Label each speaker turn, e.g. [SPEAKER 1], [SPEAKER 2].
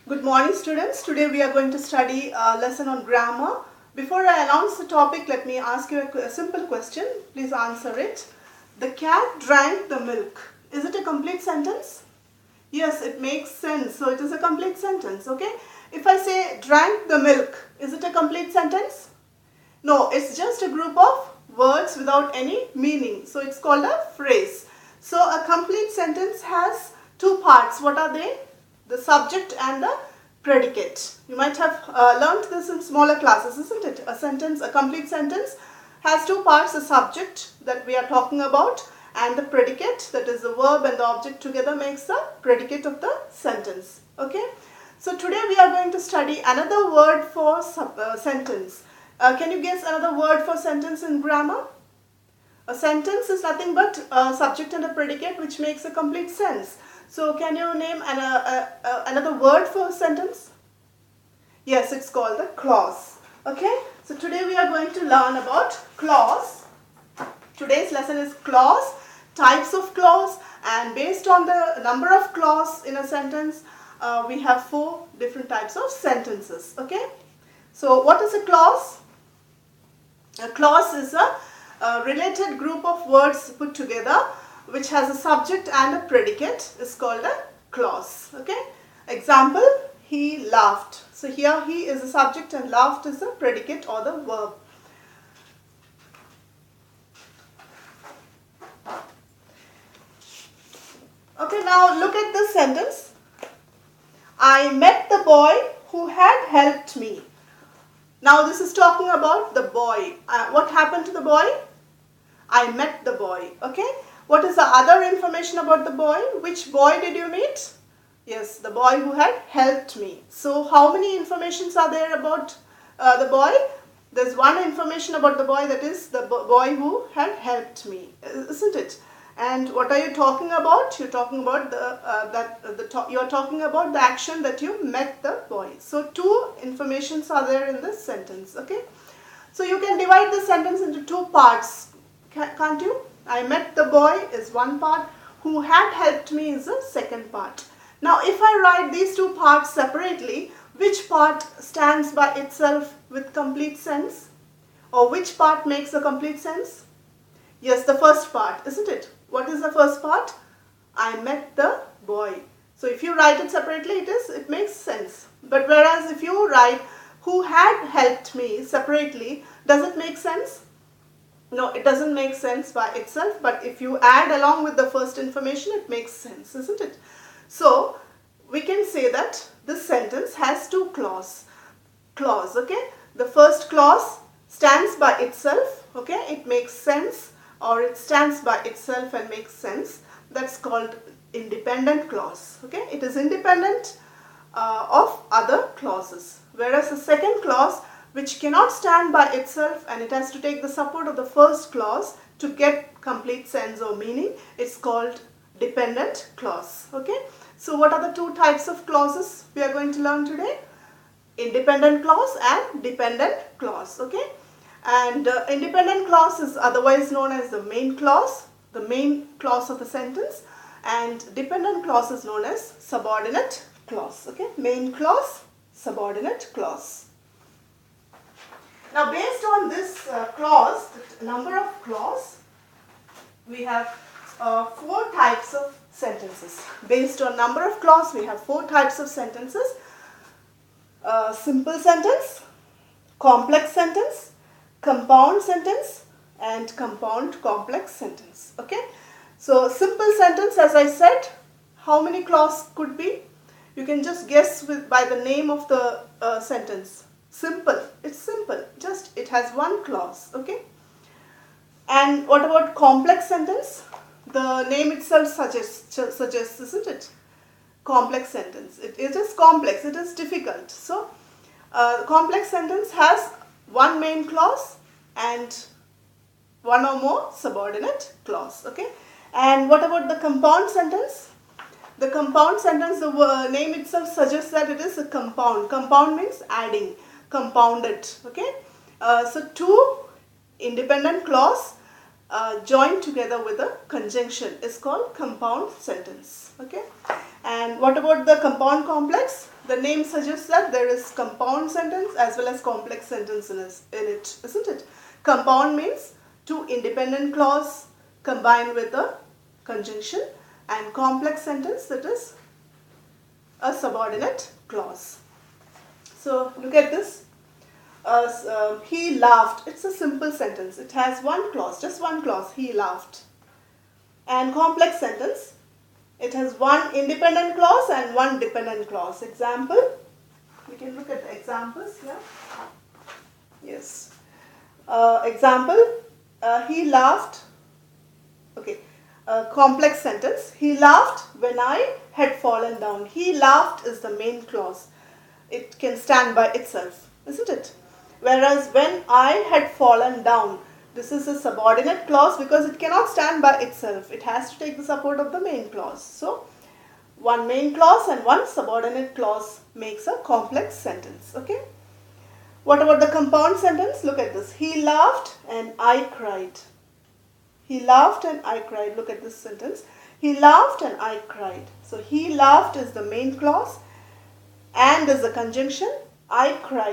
[SPEAKER 1] Good morning students. Today we are going to study a lesson on grammar. Before I announce the topic, let me ask you a simple question. Please answer it. The cat drank the milk. Is it a complete sentence? Yes, it makes sense. So it is a complete sentence, okay? If I say drank the milk, is it a complete sentence? No, it's just a group of words without any meaning. So it's called a phrase. So a complete sentence has two parts. What are they? The subject and the predicate. You might have learnt this in smaller classes, isn't it? A complete sentence has two parts, the subject that we are talking about and the predicate, that is the verb and the object together makes the predicate of the sentence. Okay? So today we are going to study another word for sentence. Can you guess another word for sentence in grammar? A sentence is nothing but a subject and a predicate which makes a complete sense. So can you name another word for sentence? Yes, it's called a clause. Okay, so today we are going to learn about clause. Today's lesson is clause, types of clause, and based on the number of clause in a sentence, we have 4 different types of sentences. Okay, so what is a clause? A clause is a related group of words put together which has a subject and a predicate is called a clause. Okay. Example, he laughed. So here he is the subject and laughed is the predicate or the verb. Okay, now look at this sentence. I met the boy who had helped me. Now this is talking about the boy. What happened to the boy? I met the boy. Okay. What is the other information about the boy? Which boy did you meet? Yes, the boy who had helped me. So how many informations are there about the boy? There's one information about the boy, that is the boy who had helped me, isn't it? And what are you talking about? You're talking about you're talking about the action that you met the boy. So 2 informations are there in this sentence. Okay. So you can divide the sentence into 2 parts, can't you? I met the boy is one part, who had helped me is the second part. Now if I write these 2 parts separately, which part stands by itself with complete sense? Or which part makes a complete sense? Yes, the first part, isn't it? What is the first part? I met the boy. So if you write it separately, it makes sense. But whereas if you write who had helped me separately, does it make sense? No, it doesn't make sense by itself, but if you add along with the first information, it makes sense, isn't it? So, we can say that this sentence has 2 clause, okay? The first clause stands by itself, okay? It makes sense, or it stands by itself and makes sense. That's called independent clause, okay? It is independent of other clauses. Whereas the second clause, which cannot stand by itself and it has to take the support of the first clause to get complete sense or meaning, it's called dependent clause. Okay. So what are the 2 types of clauses we are going to learn today? Independent clause and dependent clause. Okay. And independent clause is otherwise known as the main clause of the sentence, and dependent clause is known as subordinate clause. Okay. Main clause, subordinate clause. Now based on this clause, the number of clause, we have 4 types of sentences. Based on number of clause, we have 4 types of sentences. Simple sentence, complex sentence, compound sentence, and compound complex sentence. Okay. So simple sentence, as I said, how many clause could be? You can just guess by the name of the sentence. Simple. It's simple. Just it has 1 clause. Okay. And what about complex sentence? The name itself suggests, isn't it? Complex sentence. It is complex. It is difficult. So, complex sentence has 1 main clause and 1 or more subordinate clause. Okay. And what about the compound sentence? The compound sentence, the name itself suggests that it is a compound. Compound means adding, compounded. Okay. So 2 independent clause joined together with a conjunction is called compound sentence. Okay. And what about the compound complex? The name suggests that there is compound sentence as well as complex sentence in it, isn't it? Compound means two independent clause combined with a conjunction, and complex sentence, that is a subordinate clause. So look at this. He laughed. It's a simple sentence. It has one clause, just one clause. He laughed. And complex sentence, it has one independent clause and one dependent clause. Example, we can look at the examples here. Yes. Example, he laughed. Okay. Complex sentence, he laughed when I had fallen down. He laughed is the main clause. It can stand by itself, isn't it? Whereas when I had fallen down, this is a subordinate clause because it cannot stand by itself. It has to take the support of the main clause. So, one main clause and one subordinate clause makes a complex sentence. Okay. What about the compound sentence? Look at this. He laughed and I cried. He laughed and I cried. Look at this sentence. He laughed and I cried. So, he laughed is the main clause and is the conjunction. I cried